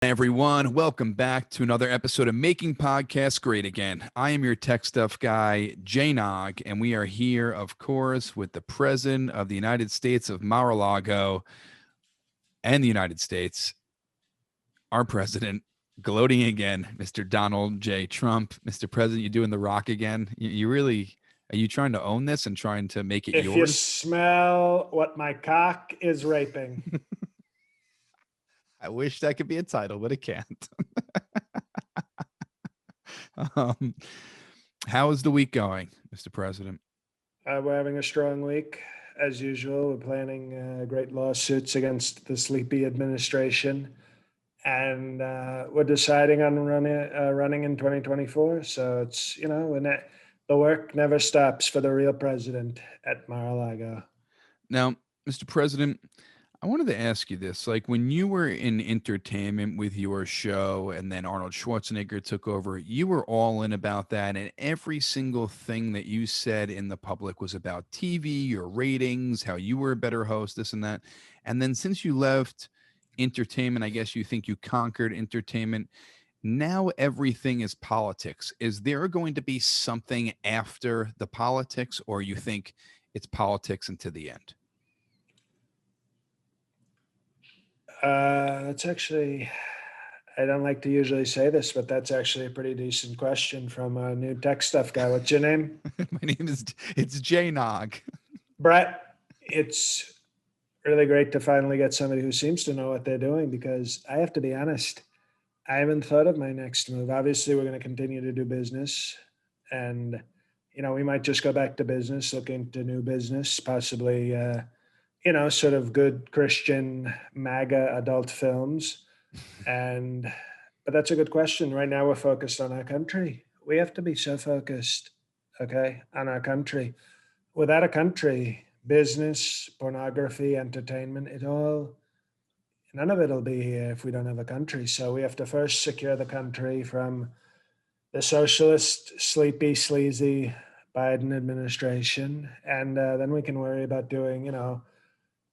Everyone, welcome back to another episode of Making Podcasts Great Again. I am your tech stuff guy, Jay Nog, and we are here, of course, with the President of the United States of Mar-a-Lago and the United States, our President, gloating again, Mr. Donald J. Trump. Mr. President, you doing the rock again? You really, are you trying to own this and trying to make it If you yours? smell what my cock is raping. I wish that could be a title, but it can't. um, how is the week going, Mr. President? We're having a strong week. As usual, we're planning great lawsuits against the sleepy administration. And we're deciding on running in 2024. So it's, the work never stops for the real president at Mar-a-Lago. Now, Mr. President, I wanted to ask you this. Like when you were in entertainment with your show and then Arnold Schwarzenegger took over, you were all in about that. And every single thing that you said in the public was about TV, your ratings, how you were a better host, this and that. And then since you left entertainment, I guess you think you conquered entertainment. Now everything is politics. Is there going to be something after the politics, or you think it's politics until the end? That's actually, I don't like to usually say this, but that's actually a pretty decent question from a new tech stuff guy. What's your name? My name is it's Jay Nog. Brett. It's really great to finally get somebody who seems to know what they're doing, because I have to be honest, I haven't thought of my next move. Obviously, we're going to continue to do business, and we might just go back to business, look into new business, possibly sort of good Christian MAGA adult films. And but that's a good question. Right now we're focused on our country. We have to be so focused, okay, on our country. Without a country, business, pornography, entertainment, none of it'll be here if we don't have a country. So we have to first secure the country from the socialist, sleepy, sleazy Biden administration, and then we can worry about doing,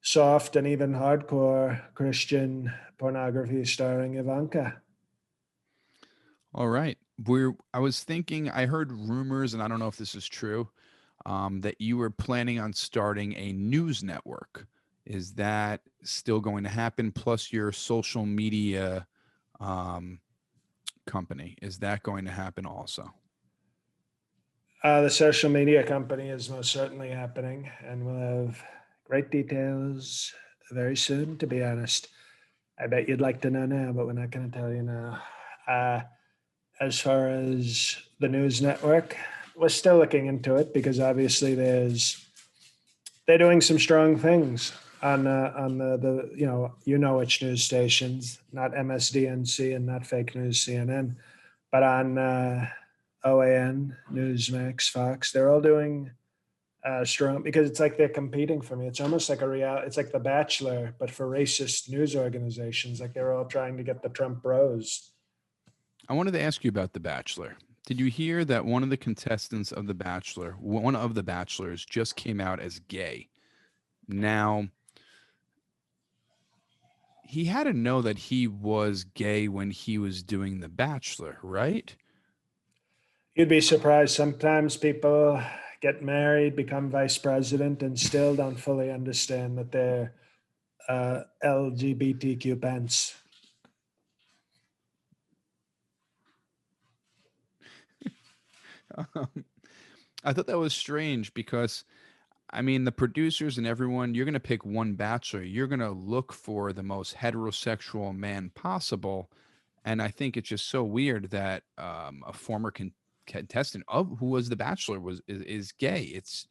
soft and even hardcore Christian pornography starring Ivanka. All right. I was thinking, I heard rumors, and I don't know if this is true, that you were planning on starting a news network. Is that still going to happen? Plus your social media company. Is that going to happen also? The social media company is most certainly happening, and we'll have great details very soon, to be honest. I bet you'd like to know now, but we're not going to tell you now. Uh, as far as the news network, we're still looking into it, because obviously they're doing some strong things on the which news stations, not MSDNC and not fake news CNN, but on OAN, Newsmax, Fox. They're all doing strong, because it's like they're competing for me. It's almost like it's like The Bachelor, but for racist news organizations. Like they're all trying to get the Trump bros. I wanted to ask you about The Bachelor. Did you hear that one of the contestants of The Bachelor, one of the bachelors, just came out as gay? Now, he had to know that he was gay when he was doing The Bachelor, right? You'd be surprised. Sometimes people get married, become vice president, and still don't fully understand that they're LGBTQ pants. I thought that was strange because, I mean, the producers and everyone, you're going to pick one bachelor. You're going to look for the most heterosexual man possible. And I think it's just so weird that a former contestant of who was the bachelor is gay. It's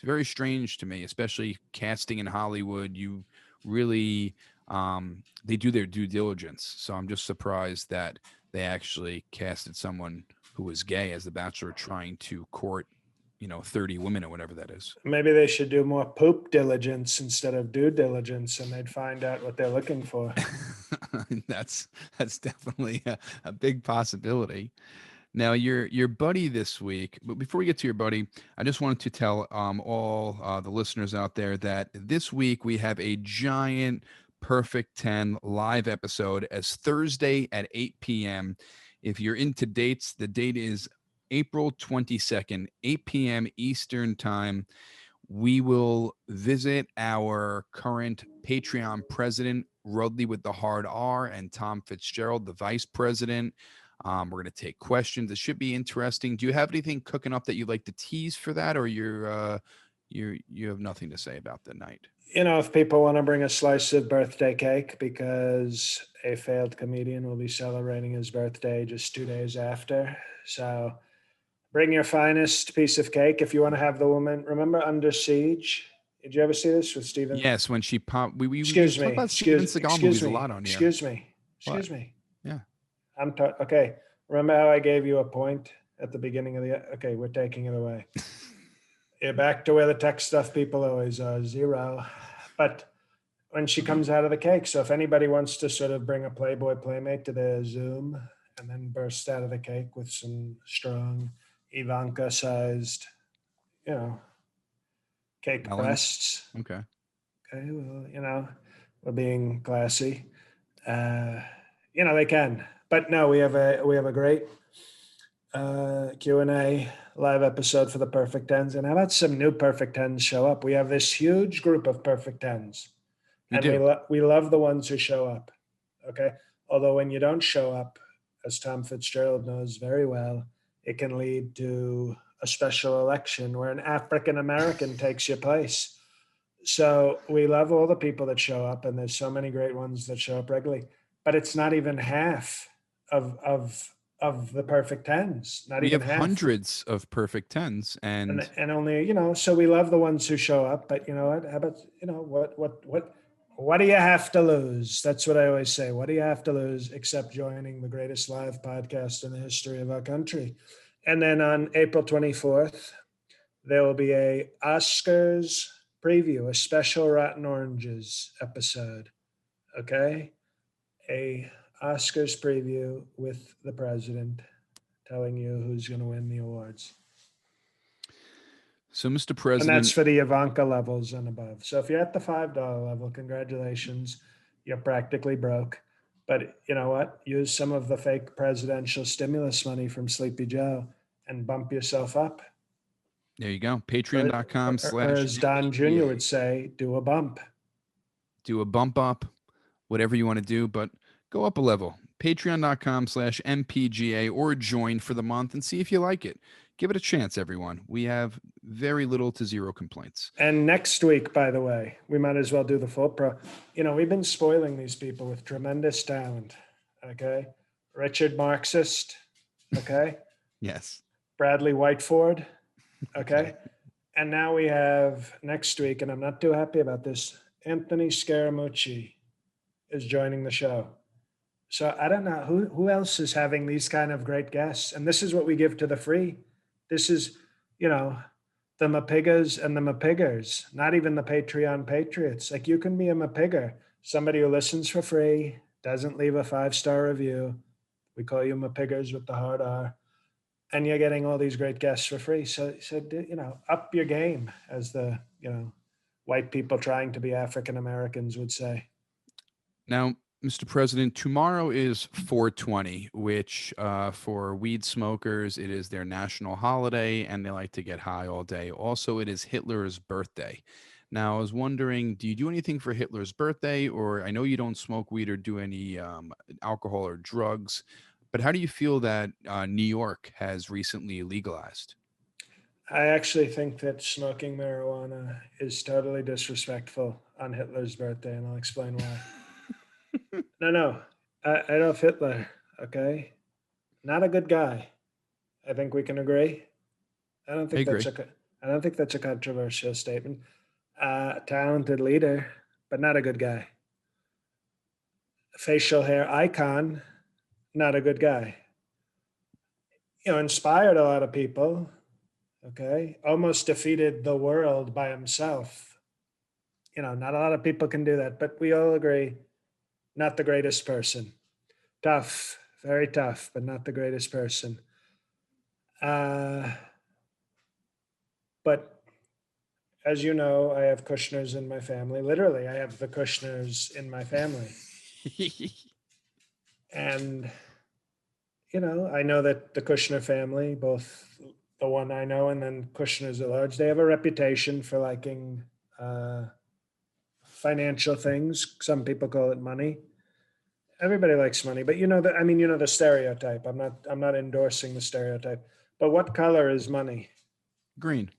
very strange to me, especially casting in Hollywood. You really they do their due diligence. So I'm just surprised that they actually casted someone who was gay as the bachelor trying to court 30 women or whatever that is. Maybe they should do more poop diligence instead of due diligence, and they'd find out what they're looking for. That's definitely a big possibility. Now, your buddy this week, but before we get to your buddy, I just wanted to tell all the listeners out there that this week we have a giant Perfect 10 live episode as Thursday at 8 p.m. If you're into dates, the date is April 22nd, 8 p.m. Eastern Time. We will visit our current Patreon president, Rudley with the hard R, and Tom Fitzgerald, the vice president. We're going to take questions. It should be interesting. Do you have anything cooking up that you'd like to tease for that, or you have nothing to say about the night? If people want to bring a slice of birthday cake because a failed comedian will be celebrating his birthday just 2 days after. So bring your finest piece of cake. If you want to have the woman, remember Under Siege? Did you ever see this with Steven? Yes, when she popped, we Excuse talk me. about Steven Seagal movies a lot on here. Excuse me. What? Excuse me. Yeah. Okay. Remember how I gave you a point at the beginning of okay, we're taking it away. You're back to where the tech stuff people always are, 0. But when she comes out of the cake, so if anybody wants to sort of bring a Playboy Playmate to their Zoom and then burst out of the cake with some strong Ivanka-sized, cake Melons. breasts. Okay. Okay, well, we're being classy. They can. But no, we have a great Q&A live episode for the Perfect Tens. And how about some new Perfect Tens show up? We have this huge group of Perfect Tens. We And do. we love the ones who show up. Okay. Although when you don't show up, as Tom Fitzgerald knows very well, it can lead to a special election where an African American takes your place. So we love all the people that show up, and there's so many great ones that show up regularly. But it's not even half of the Perfect Tens. Not We even have half. hundreds of perfect tens, and And only, so we love the ones who show up. But you know what? How about what do you have to lose? That's what I always say. What do you have to lose except joining the greatest live podcast in the history of our country? And then on April 24th, there will be a Oscars preview, a special Rotten Oranges episode. Okay? A Oscars preview with the president telling you who's going to win the awards. so, Mr. And President, that's for the Ivanka levels and above. So if you're at the $5 level, congratulations. You're practically broke. But you know what? Use some of the fake presidential stimulus money from Sleepy Joe and bump yourself up. there you go. Or Patreon.com slash as Don Jr. would say, do a bump. do a bump up, whatever you want to do, but go up a level. Patreon.com slash MPGA or join for the month and see if you like it. Give it a chance, everyone. We have very little to zero complaints. And next week, by the way, we might as well do the full pro. We've been spoiling these people with tremendous talent. Okay. Richard Marxist. Okay. Yes. Bradley Whiteford. Okay. And now we have next week, and I'm not too happy about this, Anthony Scaramucci is joining the show. So I don't know who else is having these kind of great guests. And this is what we give to the free. This is, the Mapigas and the Mapiggers, not even the Patreon Patriots. Like, you can be a Mapigger, somebody who listens for free, doesn't leave a 5-star review. We call you Mapiggers with the hard R. And you're getting all these great guests for free. So, up your game, as the, white people trying to be African Americans would say. Now, Mr. President, tomorrow is 420, which for weed smokers, it is their national holiday and they like to get high all day. Also, it is Hitler's birthday. Now, I was wondering, do you do anything for Hitler's birthday? Or I know you don't smoke weed or do any alcohol or drugs, but how do you feel that New York has recently legalized? I actually think that smoking marijuana is totally disrespectful on Hitler's birthday, and I'll explain why. No, Adolf Hitler, okay? Not a good guy. I think we can agree. I don't I think agree. I don't think that's a controversial statement. Talented leader, but not a good guy. Facial hair icon, not a good guy. Inspired a lot of people, okay? Almost defeated the world by himself. Not a lot of people can do that, but we all agree, not the greatest person. Tough, very tough, but not the greatest person. But as you know, I have Kushners in my family. Literally, I have the Kushners in my family. And, I know that the Kushner family, both the one I know and then Kushners at large, they have a reputation for liking uh, financial things. Some people call it money. Everybody likes money, but the stereotype. I'm not endorsing the stereotype. But what color is money? Green.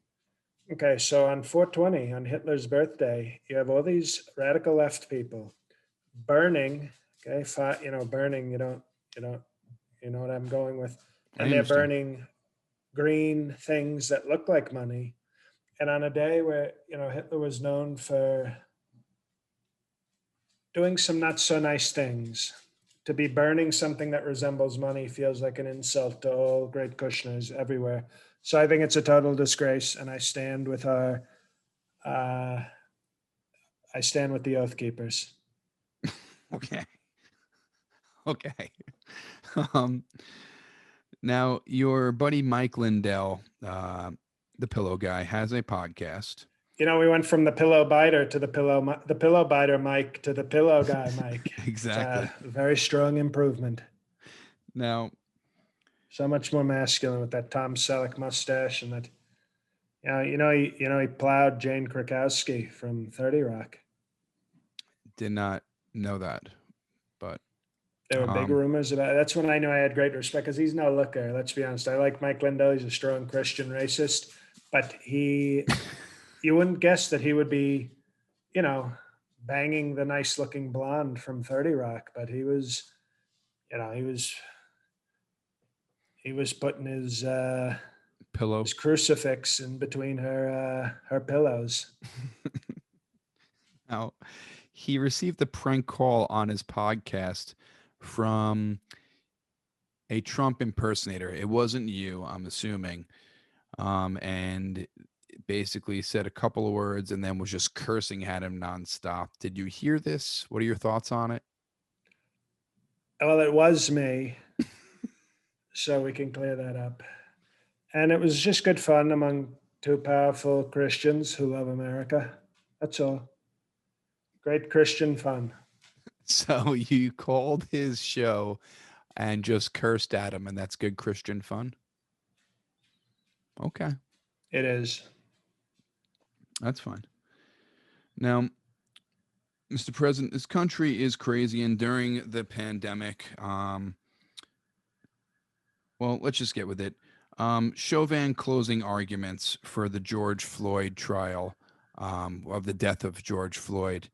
Okay, so on 420, on Hitler's birthday, you have all these radical left people burning. Okay, burning. You know what I'm going with, I and they're understand. burning green things that look like money. And on a day where Hitler was known for doing some not so nice things, to be burning something that resembles money feels like an insult to all great Kushners everywhere. So I think it's a total disgrace, and uh, I stand with the Oath Keepers. Okay. Okay. Um, Now, your buddy Mike Lindell, the pillow guy, has a podcast. We went from the pillow biter to the pillow biter Mike to the pillow guy Mike. It's Exactly. a very strong improvement. Now, So much more masculine with that Tom Selleck mustache and that. He plowed Jane Krakowski from 30 Rock. did not know that, but There were big um, rumors about it. That's when I knew I had great respect because he's no looker. Let's be honest. I like Mike Lindell. He's a strong Christian racist, but you wouldn't guess that he would be, you know, banging the nice looking blonde from 30 Rock, but you know, he was putting pillow. his crucifix in between her pillows. Now, he received a prank call on his podcast from a Trump impersonator. It wasn't you, I'm assuming. And basically said a couple of words and then was just cursing at him nonstop. Did you hear this? What are your thoughts on it? Well, it was me, so we can clear that up. And it was just good fun among two powerful Christians who love America. That's all. Great Christian fun. So you called his show and just cursed at him, and that's good Christian fun. Okay, It is. that's fine. Now, Mr. President, this country is crazy, and during the pandemic, well, let's just get with it. Chauvin closing arguments for the George Floyd trial, of the death of George Floyd,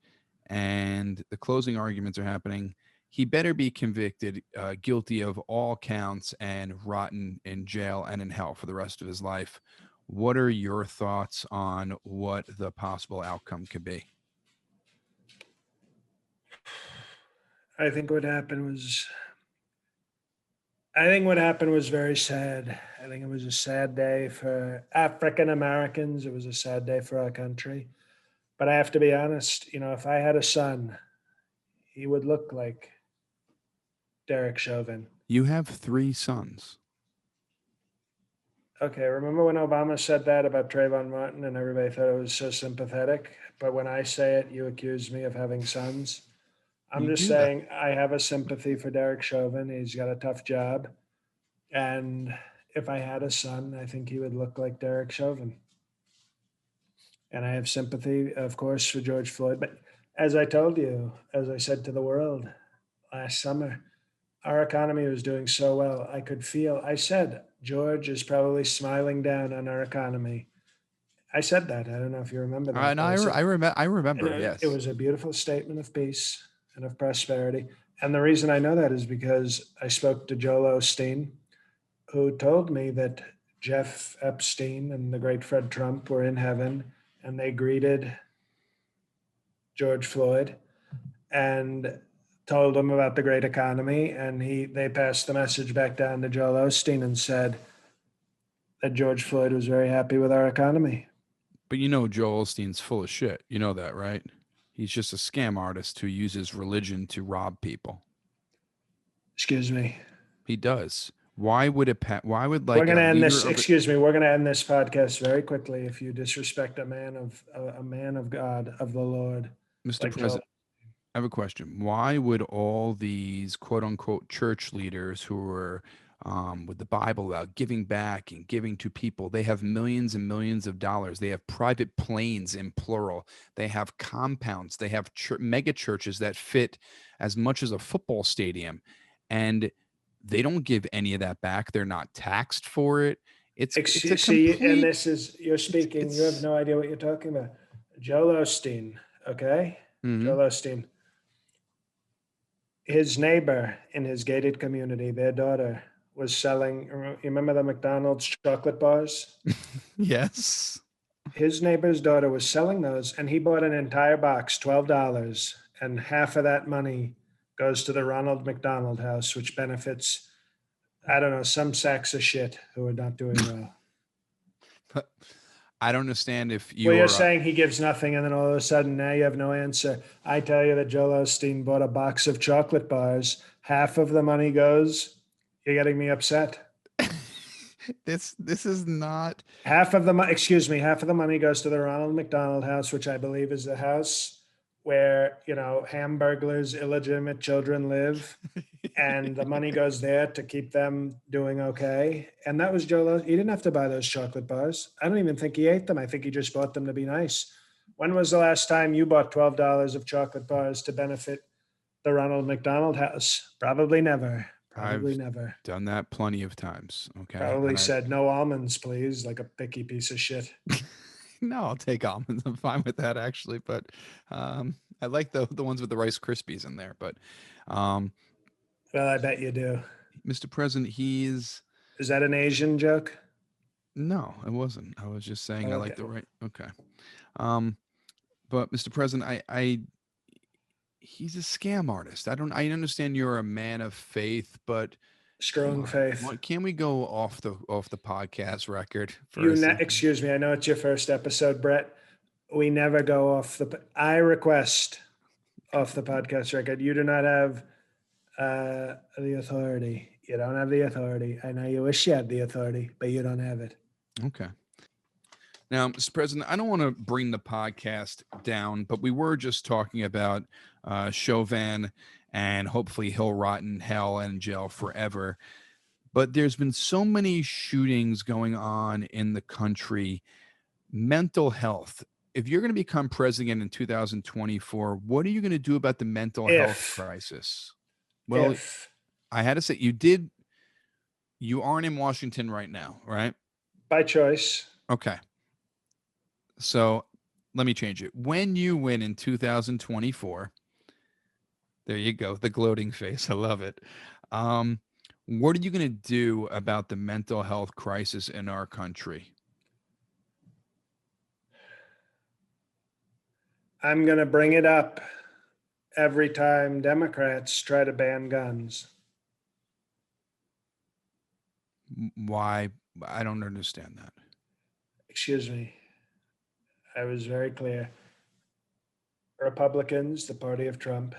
and the closing arguments are happening. He better be convicted, guilty of all counts, and rotten in jail and in hell for the rest of his life. What are your thoughts on what the possible outcome could be? I think what happened was I think what happened was very sad. I think it was a sad day for African Americans. It was a sad day for our country. But I have to be honest, if I had a son, he would look like Derek Chauvin. You have three sons. Okay, remember when Obama said that about Trayvon Martin and everybody thought it was so sympathetic? But when I say it, you accuse me of having sons. I'm You just do that. saying I have a sympathy for Derek Chauvin. He's got a tough job. And if I had a son, I think he would look like Derek Chauvin. And I have sympathy, of course, for George Floyd. But as I told you, as I said to the world last summer, our economy was doing so well. I said, George is probably smiling down on our economy. I said that. I don't know if you remember that, And but I said, I and remember. it Yes. was a beautiful statement of peace and of prosperity. And the reason I know that is because I spoke to Joel Osteen, who told me that Jeff Epstein and the great Fred Trump were in heaven and they greeted George Floyd and told him about the great economy. And they passed the message back down to Joel Osteen and said that George Floyd was very happy with our economy. But you know Joel Osteen's full of shit. You know that, right? He's just a scam artist who uses religion to rob people. Excuse me. He does. Why would why would We're like going a to end leader this. of Excuse me. We're going to end this podcast very quickly. If you disrespect a man of God, of the Lord, Mr. like Joel. President, I have a question. Why would all these quote unquote church leaders who are with the Bible about giving back and giving to people, they have millions and millions of dollars. They have private planes in plural. They have compounds. They have mega churches that fit as much as a football stadium. And they don't give any of that back. They're not taxed for it. It's a See, and complete this is you're speaking. You have it's no idea what you're talking about. Joel Osteen, okay? mhm. Joel Osteen. His neighbor in his gated community, their daughter was selling. You remember the McDonald's chocolate bars? Yes. His neighbor's daughter was selling those, and he bought an entire box, $12, and half of that money goes to the Ronald McDonald House, which benefits, I don't know, some sacks of shit who are not doing well. But I don't understand if Well, you're you're saying he gives nothing, and then all of a sudden now you have no answer. I tell you that Joel Osteen bought a box of chocolate bars. Half of the money goes. You're getting me upset. this is not Half of the money goes to the Ronald McDonald House, which I believe is the house where, hamburglars, illegitimate children live. And the money goes there to keep them doing okay. And that was Joe. He didn't have to buy those chocolate bars. I don't even think he ate them. I think he just bought them to be nice. When was the last time you bought $12 of chocolate bars to benefit the Ronald McDonald House? Probably never. Probably I've never. done that plenty of times, okay? Probably And I said no almonds, please, like a picky piece of shit. no, I'll take almonds. I'm fine with that actually, but I like the ones with the Rice Krispies in there, but um Well, I bet you do. Mr. President, he's Is that an Asian joke? no, it wasn't. I was just saying I like Okay. the right okay. Um but Mr. President, I he's a scam artist. I understand you're a man of faith, but come Strong on. faith. What can we go off the podcast record for a second? Excuse me. I know it's your first episode, Brett. We never go off the. I request off the podcast record. You do not have the authority. You don't have the authority. I know you wish you had the authority, but you don't have it. Okay. Now, Mr. President, I don't want to bring the podcast down, but we were just talking about Chauvin and hopefully he'll rot in hell and in jail forever. But there's been so many shootings going on in the country. Mental health. If you're going to become president in 2024, what are you going to do about the mental health If, crisis? Well, if I had to say, you aren't in Washington right now, right? by choice, Okay. So let me change it. When you win in 2024, there you go. The gloating face. I love it. Um, what are you going to do about the mental health crisis in our country? I'm going to bring it up every time Democrats try to ban guns. Why? I don't understand that. Excuse me. I was very clear. Republicans, the party of Trump,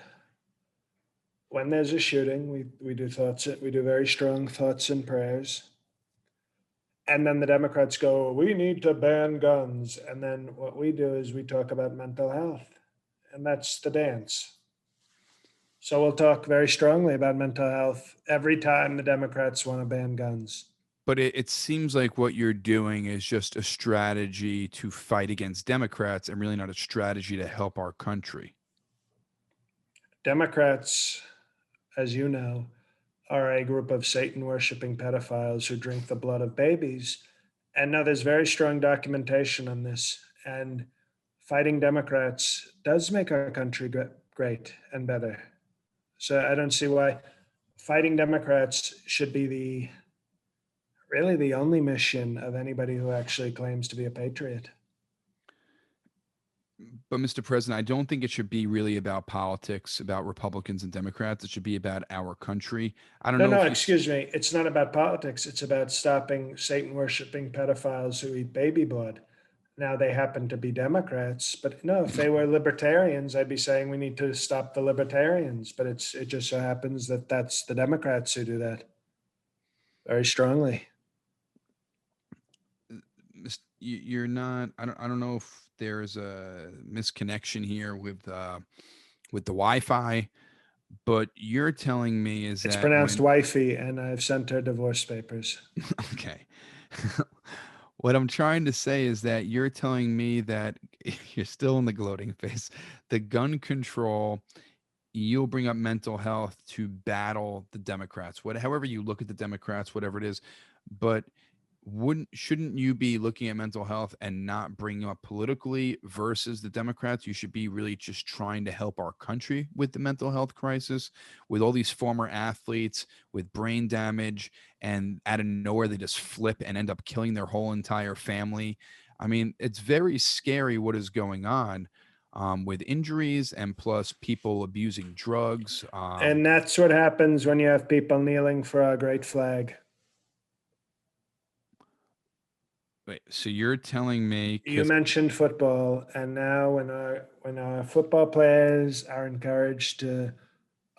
when there's a shooting, we do thoughts, we do very strong thoughts and prayers. And then the Democrats go, we need to ban guns. And then what we do is we talk about mental health. And that's the dance. So we'll talk very strongly about mental health every time the Democrats want to ban guns. But it seems like what you're doing is just a strategy to fight against Democrats and really not a strategy to help our country. Democrats, as you know, are a group of Satan worshiping pedophiles who drink the blood of babies. And now there's very strong documentation on this. And fighting Democrats does make our country great and better. So I don't see why fighting Democrats should be really the only mission of anybody who actually claims to be a patriot. But Mr. President, I don't think it should be really about politics, about Republicans and Democrats. It should be about our country. I don't No, know no, if you excuse me. It's not about politics. It's about stopping Satan worshiping pedophiles who eat baby blood. Now they happen to be Democrats, but no, if they were libertarians, I'd be saying we need to stop the libertarians. But it just so happens that that's the Democrats who do that. very strongly. You're not. I don't know if there's a misconnection here with the Wi-Fi, but you're telling me is It's that pronounced when wifey, and I've sent her divorce papers. okay. What I'm trying to say is that you're telling me that you're still in the gloating phase. The gun control, you'll bring up mental health to battle the Democrats. However you look at the Democrats, whatever it is, but wouldn't shouldn't you be looking at mental health and not bringing up politically versus the Democrats? You should be really just trying to help our country with the mental health crisis, with all these former athletes with brain damage, and out of nowhere they just flip and end up killing their whole entire family. I mean, it's very scary what is going on with injuries and plus people abusing drugs. And that's what happens when you have people kneeling for our great flag. Wait, so you're telling me You because mentioned football, and now when our football players are encouraged to,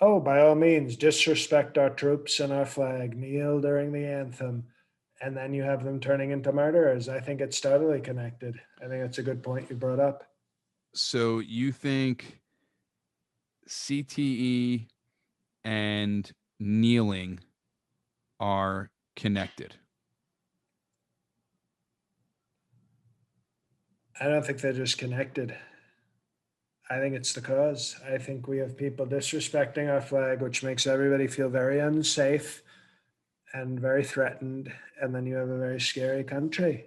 oh, by all means, disrespect our troops and our flag, kneel during the anthem, and then you have them turning into murderers. I think it's totally connected. I think that's a good point you brought up. so you think CTE and kneeling are connected. I don't think they're just connected. I think it's the cause. I think we have people disrespecting our flag, which makes everybody feel very unsafe and very threatened. And then you have a very scary country.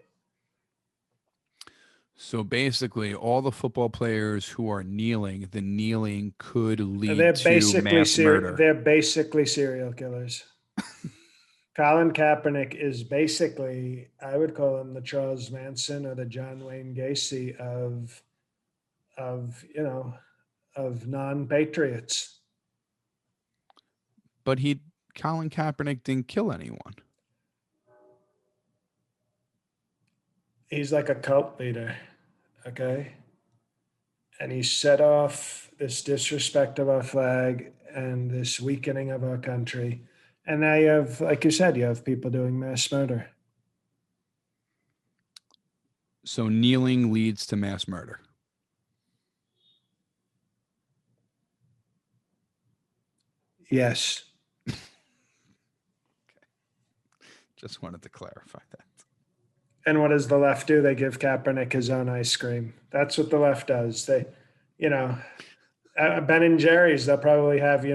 So basically, all the football players who are kneeling, the kneeling could They're lead to basically mass murder. they're basically serial killers. Colin Kaepernick is basically, I would call him the Charles Manson or the John Wayne Gacy of of non-patriots. But Colin Kaepernick didn't kill anyone. He's like a cult leader, okay? And he set off this disrespect of our flag and this weakening of our country. And now you have, like you said, you have people doing mass murder. So kneeling leads to mass murder. Yes. Just wanted to clarify that. And what does the left do? They give Kaepernick his own ice cream. That's what the left does. They, you know, Ben and Jerry's, they'll probably have,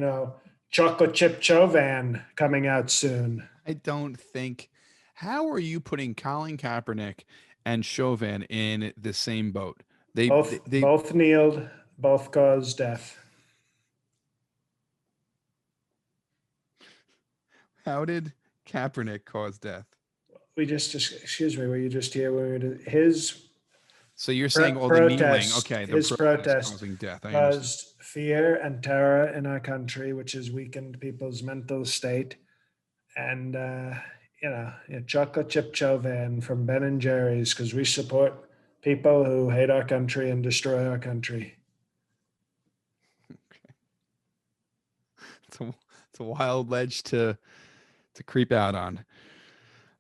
chocolate chip Chovan coming out soon. I don't think. How are you putting Colin Kaepernick and Chauvin in the same boat? Both kneeled, both caused death. How did Kaepernick cause death? Excuse me, were you just here when his So you're saying all the kneeling, protest, okay, the his protest protest causing death. I understand. caused fear and terror in our country, which has weakened people's mental state. And chocolate chip Chovan from Ben and Jerry's because we support people who hate our country and destroy our country. Okay. It's a wild ledge to creep out on.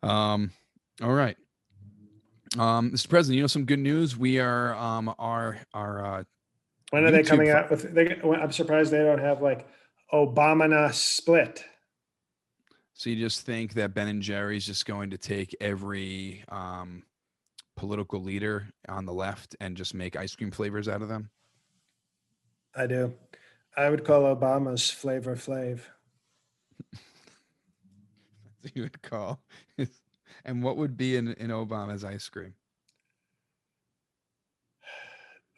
All right. Mr. President, some good news. We are our When are they YouTube. coming out with? I'm surprised they don't have like Obama split. So you just think that Ben and Jerry's just going to take every political leader on the left and just make ice cream flavors out of them? I do. I would call Obama's Flavor Flav. You would call. And what would be in Obama's ice cream?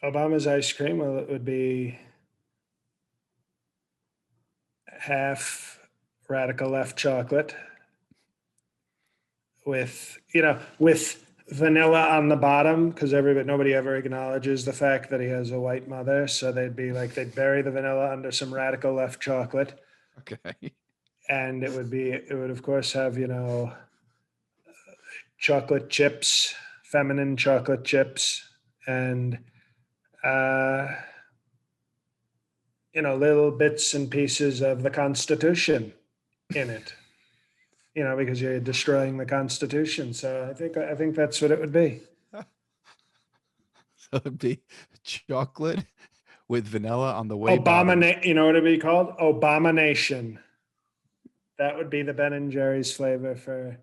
Obama's ice cream, well, it would be half radical left chocolate with vanilla on the bottom because nobody ever acknowledges the fact that he has a white mother. So they'd bury the vanilla under some radical left chocolate, Okay. and it would of course have chocolate chips, feminine chocolate chips, and uh, little bits and pieces of the Constitution in it. because you're destroying the Constitution. So I think that's what it would be. So it'd be chocolate with vanilla on the way Obama, bottoms. you know what it'd be called? Abomination. That would be the Ben and Jerry's flavor for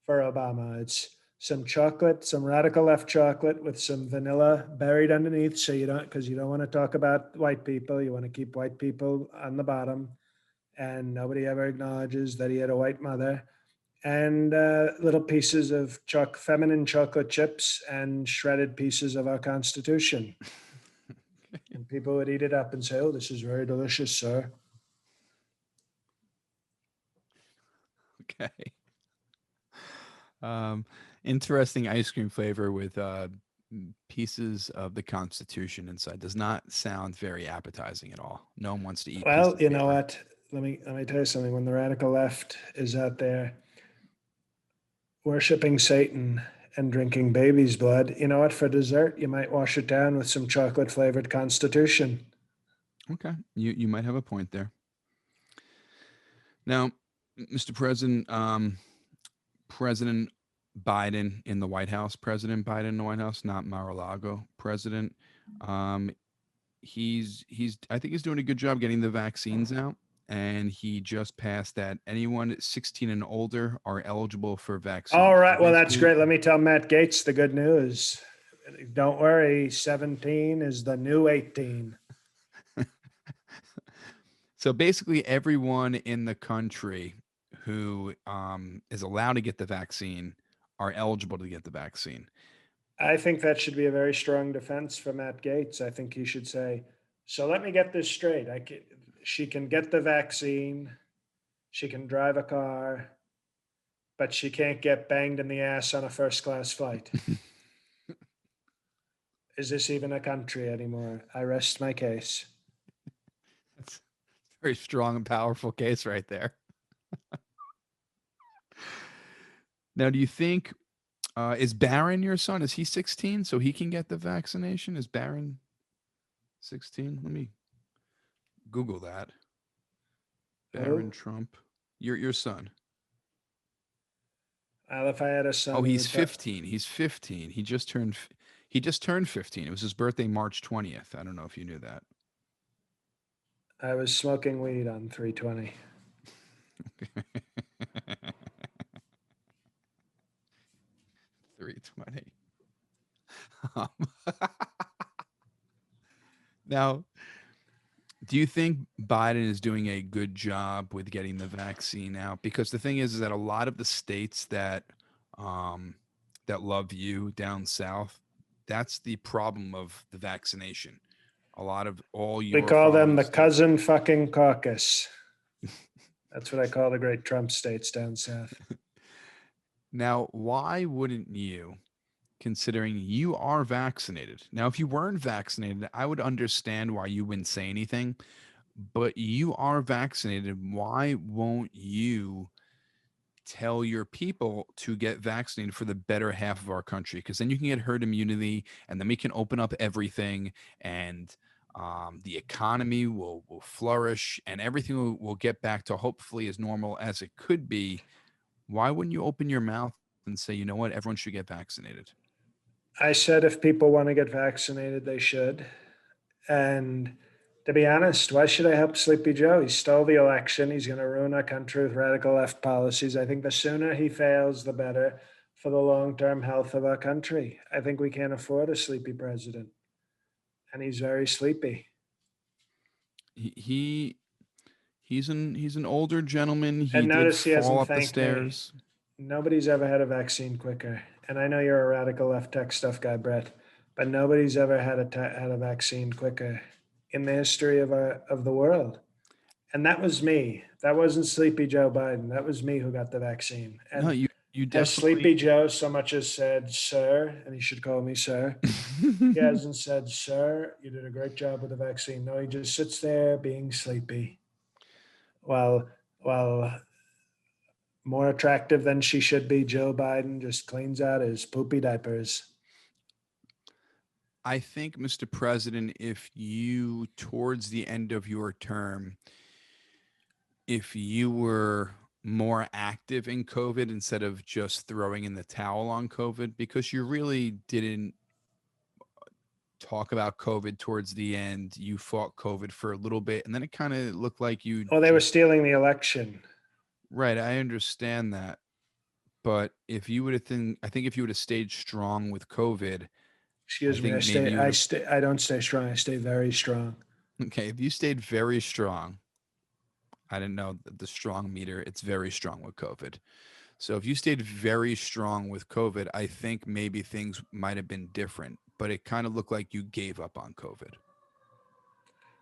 Obama. It's some chocolate, some radical left chocolate with some vanilla buried underneath. So you don't, because you don't want to talk about white people. You want to keep white people on the bottom, and nobody ever acknowledges that he had a white mother. And little pieces of feminine chocolate chips and shredded pieces of our Constitution. And people would eat it up and say, "Oh, this is very delicious, sir." Okay. Um, Interesting ice cream flavor with pieces of the Constitution inside. Does not sound very appetizing at all. No one wants to eat pieces Well, of you know paper. what? Let me tell you something. When the radical left is out there worshiping Satan and drinking baby's blood, you know what? For dessert, you might wash it down with some chocolate flavored Constitution. Okay, you might have a point there. Now, Mr. President, President Biden in the White House, President Biden in the White House, not Mar-a-Lago president. Um, he's I think he's doing a good job getting the vaccines out, and he just passed that anyone 16 and older are eligible for All vaccines. So right. Well, that's basically, great. Let me tell Matt Gaetz the good news. Don't worry. 17 is the new 18. so basically everyone in the country who is allowed to get the vaccine are eligible to get the vaccine. I think that should be a very strong defense for Matt Gaetz. I think he should say, so let me get this straight. She can get the vaccine, she can drive a car, but she can't get banged in the ass on a first class flight. Is this even a country anymore? I rest my case. That's a very strong and powerful case right there. Now, do you think is Barron your son? Is he 16 so he can get the vaccination? Is Barron 16? Let me Google that. Barron Who? Trump. Your son. Well, if I had a Oh, son, he he's would. 15. He's 15. He just turned 15. It was his birthday March 20th. I don't know if you knew that. I was smoking weed on 320. 320. Um, now, do you think Biden is doing a good job with getting the vaccine out? Because the thing is that a lot of the states um, that love you down south, that's the problem of the vaccination. A lot of all We your call them following the states. cousin fucking caucus. That's what I call the great Trump states down south. Now, why wouldn't you, considering you are vaccinated? Now, if you weren't vaccinated, I would understand why you wouldn't say anything, but you are vaccinated. Why won't you tell your people to get vaccinated for the better half of our country? Because then you can get herd immunity, and then we can open up everything, and the economy will flourish, and everything will get back to hopefully as normal as it could be. Why wouldn't you open your mouth and say, you know what, everyone should get vaccinated? I said if people want to get vaccinated, they should. And to be honest, why should I help Sleepy Joe? He stole the election. He's going to ruin our country with radical left policies. I think the sooner he fails, the better for the long term health of our country. I think we can't afford a sleepy president. And he's very sleepy. He he's an older gentleman. He And did notice he fall hasn't up the thanked me. stairs. Nobody's ever had a vaccine quicker. And I know you're a radical left tech stuff guy, Brett, but nobody's ever had a vaccine quicker in the history of the world. And that was me. That wasn't Sleepy Joe Biden. That was me who got the vaccine. No, And you has definitely. Sleepy Joe so much as said, sir, and he should call me sir. He hasn't said, sir, you did a great job with the vaccine. No, he just sits there being sleepy while more attractive than she should be, Joe Biden just cleans out his poopy diapers. I think, Mr. President, if towards the end of your term, if you were more active in COVID instead of just throwing in the towel on COVID? Because you really didn't talk about COVID towards the end. You fought COVID for a little bit, and then it kind of looked like you Oh, they were just, stealing the election. right. I understand that. But if you would have I think if you would have stayed strong with COVID, I Excuse me. think maybe you would have, I don't stay strong. I stay very strong. okay, if you stayed very strong, I didn't know the strong meter, it's very strong with COVID. So if you stayed very strong with COVID, I think maybe things might have been different, but it kind of looked like you gave up on COVID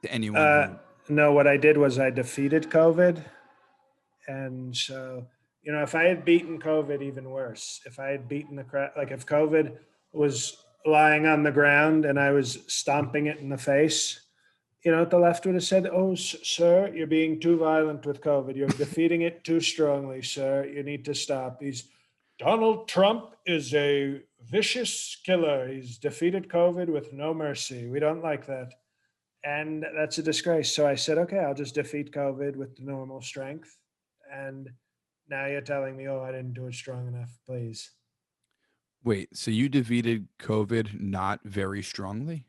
to anyone Uh, who, no, what I did was I defeated COVID. And so, if I had beaten COVID, even worse, if I had beaten the crap, like if COVID was lying on the ground and I was stomping it in the face, what the left would have said, oh, sir, you're being too violent with COVID. You're defeating it too strongly, sir. You need to stop. Donald Trump is a vicious killer. He's defeated COVID with no mercy. We don't like that. And that's a disgrace. So I said, okay, I'll just defeat COVID with the normal strength. And now you're telling me, oh, I didn't do it strong enough, please. wait, so you defeated COVID not very strongly?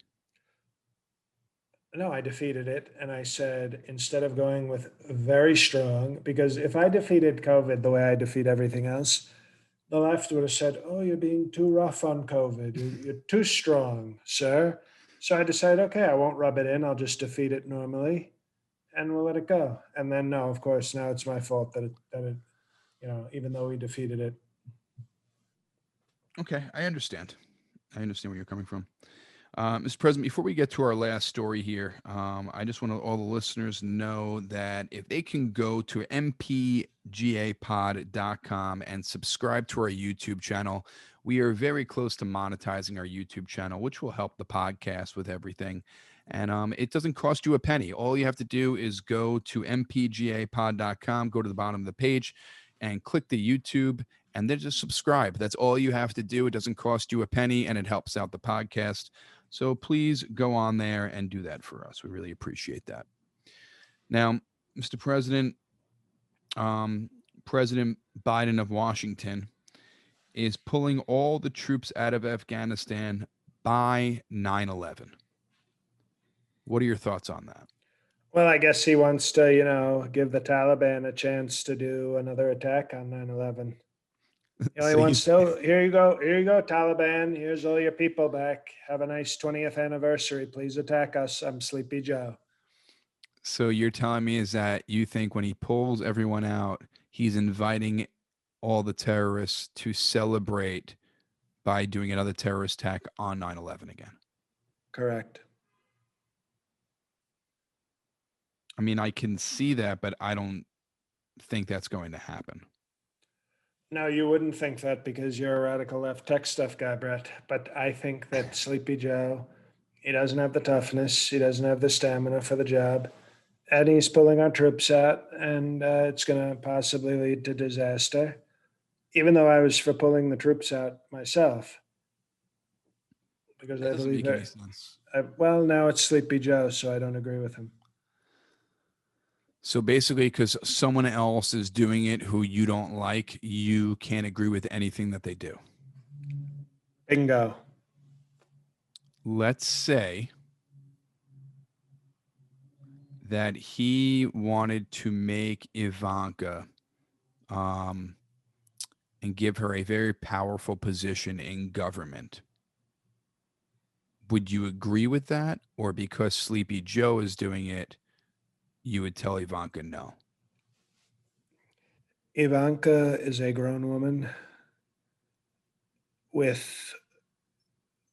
No, I defeated it. And I said, instead of going with very strong, because if I defeated COVID the way I defeat everything else, the left would have said, oh, you're being too rough on COVID. You're too strong, sir. So I decided, okay, I won't rub it in. I'll just defeat it normally and we'll let it go. And then, no, of course, now it's my fault that it even though we defeated it. Okay, I understand. I understand where you're coming from. Mr. President, before we get to our last story here, I just want to all the listeners know that if they can go to mpgapod.com and subscribe to our YouTube channel, we are very close to monetizing our YouTube channel, which will help the podcast with everything. And it doesn't cost you a penny. All you have to do is go to mpgapod.com, go to the bottom of the page, and click the YouTube, and then just subscribe. That's all you have to do. It doesn't cost you a penny, and it helps out the podcast. So please go on there and do that for us. We really appreciate that. Now, Mr. President, um, President Biden of Washington is pulling all the troops out of Afghanistan by 9/11. What are your thoughts on that? Well, I guess he wants to, give the Taliban a chance to do another attack on 9/11. He So you wants to, here you go, Taliban. Here's all your people back. Have a nice 20th anniversary. Please attack us. I'm Sleepy Joe. so you're telling me is that you think when he pulls everyone out, he's inviting all the terrorists to celebrate by doing another terrorist attack on 9/11 again? Correct. I mean, I can see that, but I don't think that's going to happen. No, you wouldn't think that because you're a radical left tech stuff guy, Brett. But I think that Sleepy Joe, he doesn't have the toughness, he doesn't have the stamina for the job, and he's pulling our troops out, and it's going to possibly lead to disaster. Even though I was for pulling the troops out myself, because That I doesn't believe make any that. sense. Well, now it's Sleepy Joe, so I don't agree with him. So basically, because someone else is doing it who you don't like, you can't agree with anything that they do. Bingo. Let's say that he wanted to make Ivanka um, and give her a very powerful position in government. Would you agree with that? Or because Sleepy Joe is doing it, you would tell Ivanka no? Ivanka is a grown woman with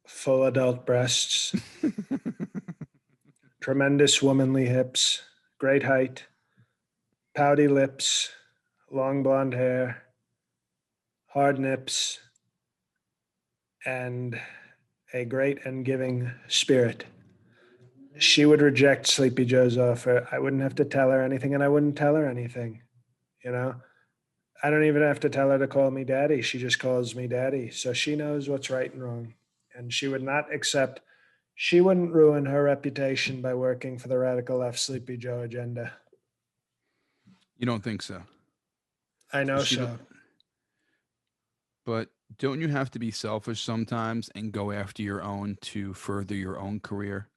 full adult breasts, tremendous womanly hips, great height, pouty lips, long blonde hair, hard nips, and a great and giving spirit. She would reject Sleepy Joe's offer. I wouldn't have to tell her anything, and I wouldn't tell her anything. You know, I don't even have to tell her to call me daddy. She just calls me daddy. So she knows what's right and wrong. And she would not accept, she wouldn't ruin her reputation by working for the radical left Sleepy Joe agenda. You don't think so? I know Does she? so. But don't you have to be selfish sometimes and go after your own to further your own career?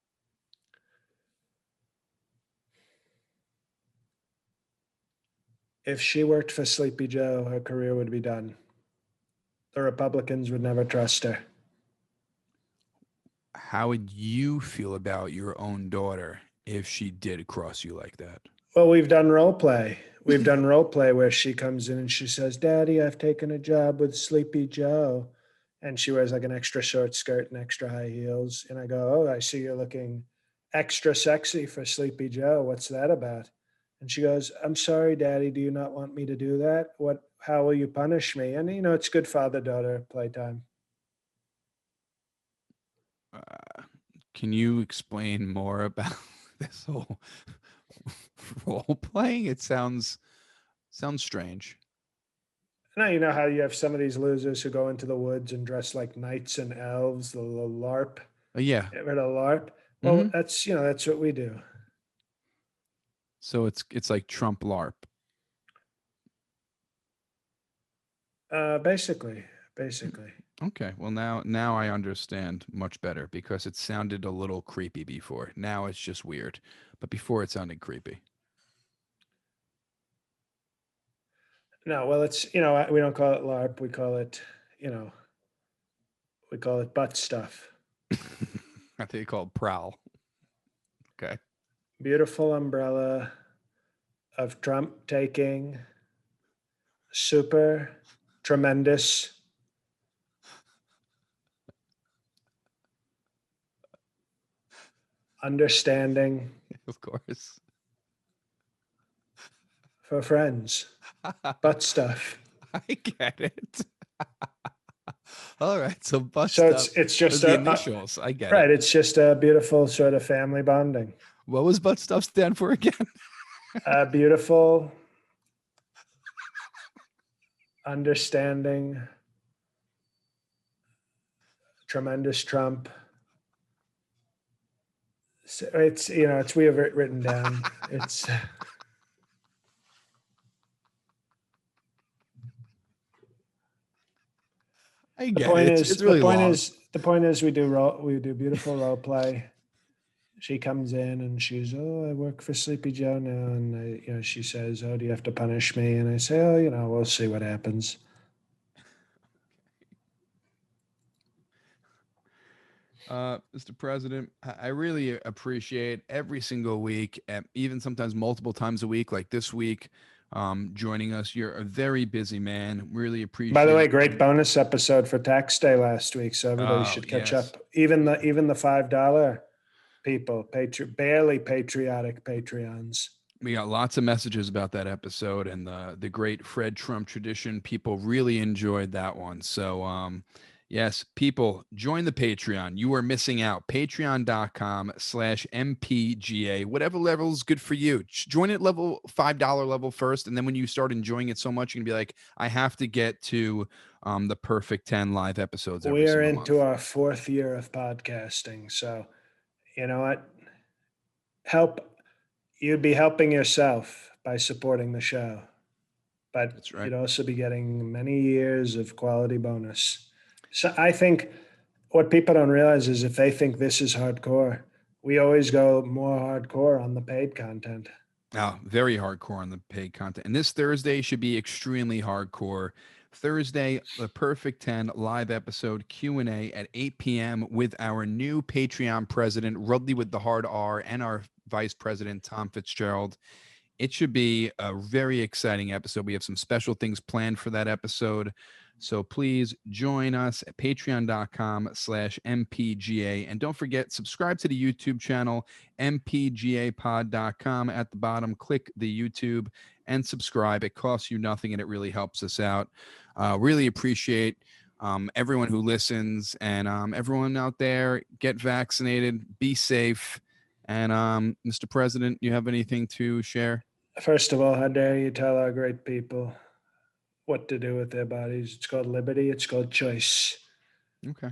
If she worked for Sleepy Joe, her career would be done. The Republicans would never trust her. How would you feel about your own daughter if she did cross you like that? Well, we've done role play. We've done role play where she comes in and she says, Daddy, I've taken a job with Sleepy Joe. And she wears like an extra short skirt and extra high heels. And I go, Oh, I see you're looking extra sexy for Sleepy Joe. What's that about? And she goes, I'm sorry, Daddy. Do you not want me to do that? How will you punish me? And it's good father-daughter playtime. Uh, can you explain more about this whole role playing? It sounds strange. Now you know how you have some of these losers who go into the woods and dress like knights and elves, the LARP. Yeah. Get rid of LARP. Well, Hmm. that's what we do. So it's like Trump LARP. Basically. Okay. Well, now I understand much better because it sounded a little creepy before. Now it's just weird, but before it sounded creepy. No, well, it's we don't call it LARP. You know, we call it butt stuff. I think called prowl. Okay. Beautiful umbrella of Trump taking super tremendous understanding Of course. for friends. Butt stuff. I get it. All right. So So bust up. it's Those just are the initials. I get it. right. It's just a beautiful sort of family bonding. What was butt stuff stand for again? Beautiful understanding, tremendous Trump. So it's we have it written down. It's I the get it. point It's is the really point long. is the point is we do beautiful role play. She comes in and she's, I work for Sleepy Joe now, and she says, do you have to punish me? And I say, we'll see what happens. Mr. President, I really appreciate every single week, even sometimes multiple times a week, like this week, joining us. You're a very busy man. Really By the appreciate way, it. great bonus episode for tax day last week, so everybody Oh, should catch yes. up. Even the $5 people, barely patriotic Patreons. We got lots of messages about that episode and the great Fred Trump tradition. People really enjoyed that one. So yes, people join the Patreon. You are missing out. Patreon.com/MPGA. Whatever level is good for you. Join at level $5 level first. And then when you start enjoying it so much, you can be like, I have to get to the perfect 10 live episodes every We are single into month. our fourth year of podcasting, so you know what? Help You'd be helping yourself by supporting the show, but That's right. you'd also be getting many years of quality bonus. So I think what people don't realize is if they think this is hardcore, we always go more hardcore on the paid content. Oh, very hardcore on the paid content. And this Thursday should be extremely hardcore. Thursday, the Perfect 10 live episode Q&A at 8 p.m. with our new Patreon president, Rudley with the hard R, and our vice president, Tom Fitzgerald. It should be a very exciting episode. We have some special things planned for that episode. So please join us at patreon.com/MPGA. And don't forget, subscribe to the YouTube channel, mpgapod.com. At the bottom, click the YouTube and subscribe. It costs you nothing and it really helps us out. Really appreciate everyone who listens and everyone out there. Get vaccinated, be safe. And Mr. President, you have anything to share? First of all, how dare you tell our great people what to do with their bodies? It's called liberty, it's called choice. Okay.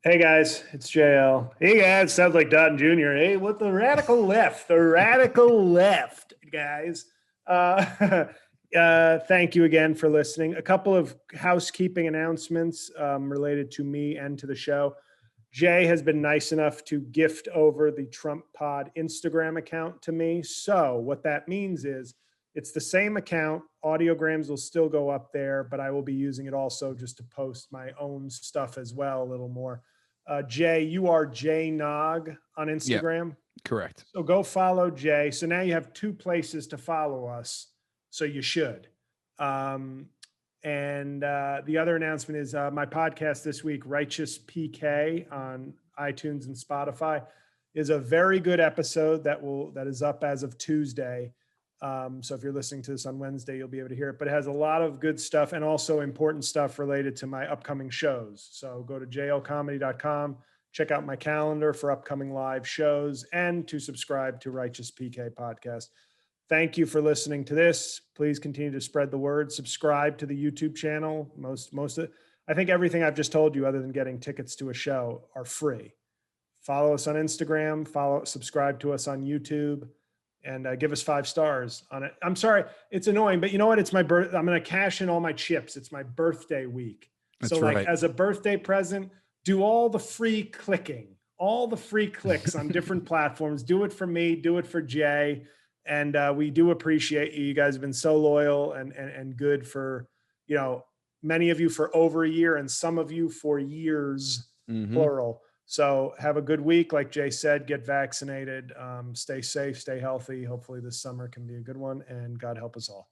Hey guys, it's JL. Hey guys, sounds like Don Jr. Hey, what the radical left? The radical left, guys. Thank you again for listening. A couple of housekeeping announcements related to me and to the show. Jay has been nice enough to gift over the Trump Pod Instagram account to me. So what that means is it's the same account. Audiograms will still go up there, but I will be using it also just to post my own stuff as well, a little more. Jay, you are Jay Nog on Yeah, Instagram. correct. So go follow Jay. So now you have two places to follow us. So you should. Um, and the other announcement is my podcast this week, Righteous PK on iTunes and Spotify, is a very good episode that is up as of Tuesday. So if you're listening to this on Wednesday, you'll be able to hear it. But it has a lot of good stuff and also important stuff related to my upcoming shows. So go to jlcomedy.com, check out my calendar for upcoming live shows, and to subscribe to Righteous PK Podcast. Thank you for listening to this. Please continue to spread the word. Subscribe to the YouTube channel. I think everything I've just told you, other than getting tickets to a show, are free. Follow us on Instagram. Subscribe to us on YouTube, and give us 5 stars on it. I'm sorry, it's annoying, but you know what? It's my birth. I'm going to cash in all my chips. It's my birthday week. That's So, like, right. as a birthday present, do all the free clicking, all the free clicks on different platforms. Do it for me. Do it for Jay. And we do appreciate you. You guys have been so loyal and good for, many of you for over a year and some of you for years, plural. So have a good week. Like Jay said, get vaccinated, stay safe, stay healthy. Hopefully this summer can be a good one, and God help us all.